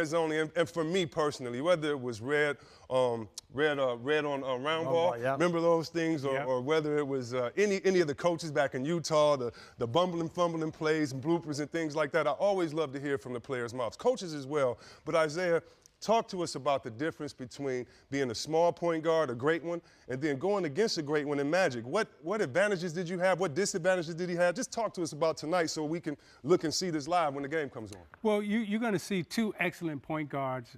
players only. And for me personally, whether it was red on round ball, yeah. remember those things, or whether it was any of the coaches back in Utah, the bumbling, fumbling plays and bloopers and things like that. I always love to hear from the players' mouths, coaches as well. But Isiah, talk to us about the difference between being a small point guard, a great one, and then going against a great one in Magic. What advantages did you have? What disadvantages did he have? Just talk to us about tonight so we can look and see this live when the game comes on. Well, you're going to see two excellent point guards,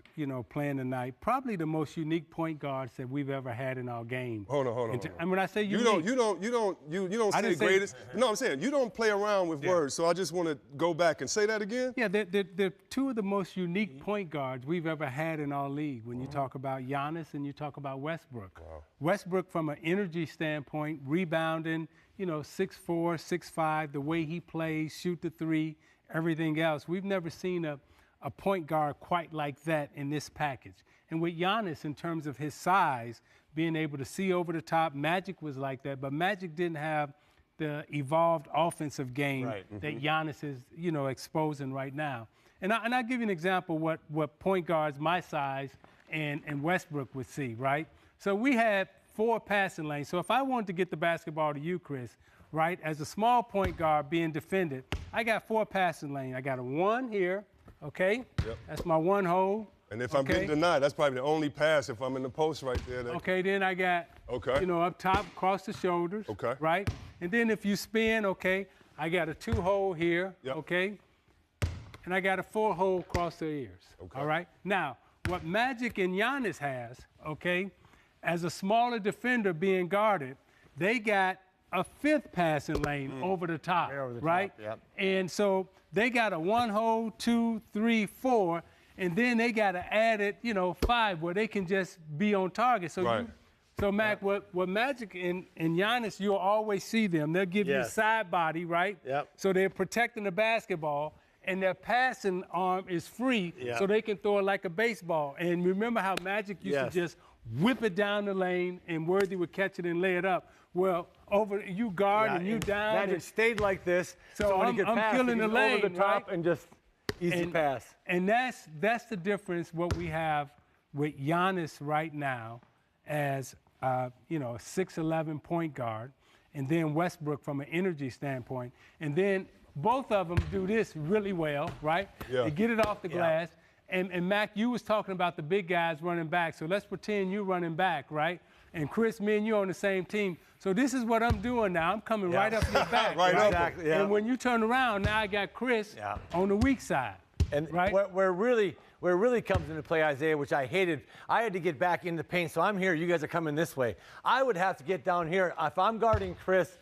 playing tonight. Probably the most unique point guards that we've ever had in our game. Hold on. And when I say unique, you don't say greatest. No, I'm saying you don't play around with words. So I just want to go back and say that again. Yeah, they're two of the most unique point guards we've ever had in our league when you talk about Giannis and you talk about Westbrook. Wow. Westbrook, from an energy standpoint, rebounding, 6'4", 6'5", the way he plays, shoot the three, everything else. We've never seen a point guard quite like that in this package. And with Giannis, in terms of his size, being able to see over the top, Magic was like that, but Magic didn't have the evolved offensive game that Giannis is, exposing right now. And I'll give you an example what point guards my size and Westbrook would see, right? So we had 4 passing lanes. So if I wanted to get the basketball to you, Chris, right, as a small point guard being defended, I got 4 passing lanes. I got a 1 here, okay? Yep. That's my 1 hole. And if I'm getting denied, that's probably the only pass if I'm in the post right there. Okay, then I got, up top, across the shoulders, right? And then if you spin, I got a 2 hole here, okay? And I got a 4 hole across the ears, all right? Now, what Magic and Giannis has, as a smaller defender being guarded, they got a 5th passing lane over the top, right? Yep. And so they got a 1 hole, 2, 3, 4, and then they got to add it, 5, where they can just be on target. So Mac, what Magic and Giannis, you'll always see them. They'll give you a side body, right? Yep. So they're protecting the basketball, and their passing arm is free, so they can throw it like a baseball. And remember how Magic used to just whip it down the lane, and Worthy would catch it and lay it up. Well, you guard and you down. Magic stayed like this, so when I'm he could pass, killing the lane, over the top and just easy pass. And that's the difference what we have with Giannis right now as a 6'11" point guard, and then Westbrook from an energy standpoint, and then both of them do this really well, right? Yeah. They get it off the glass. And Mac, you was talking about the big guys running back. So let's pretend you're running back, right? And Chris, me and you on the same team. So this is what I'm doing now. I'm coming right up your back. Exactly. And when you turn around, now I got Chris on the weak side. And where it really comes into play, Isiah, which I hated, I had to get back in the paint. So I'm here. You guys are coming this way. I would have to get down here. If I'm guarding Chris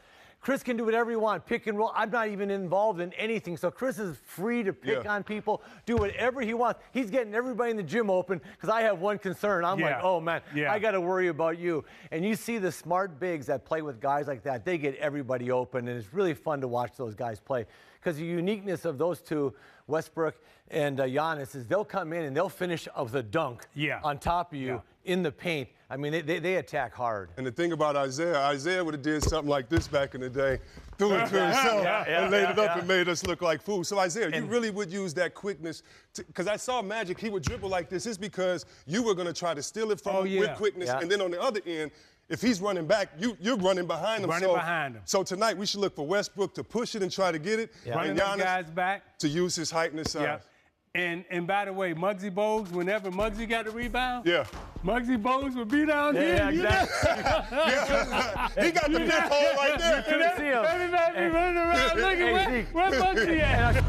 can do whatever he wants, pick and roll. I'm not even involved in anything. So Chris is free to pick on people, do whatever he wants. He's getting everybody in the gym open because I have one concern. I'm like, oh, man, I got to worry about you. And you see the smart bigs that play with guys like that. They get everybody open, and it's really fun to watch those guys play because the uniqueness of those two, Westbrook and Giannis, is they'll come in and they'll finish with a dunk on top of you in the paint. I mean, they attack hard. And the thing about Isiah would have did something like this back in the day, threw it to himself and laid it up and made us look like fools. So Isiah, you really would use that quickness, because I saw Magic, he would dribble like this. It's because you were going to try to steal it from him with quickness, and then on the other end, if he's running back, you're running behind him. Behind him. So tonight we should look for Westbrook to push it and try to get it, running them guys back to use his height and his size. And by the way, Muggsy Bogues, whenever Muggsy got the rebound, Muggsy Bogues would be down here. Yeah, exactly. He got the fifth hole right there. Everybody be running around looking where Muggsy at.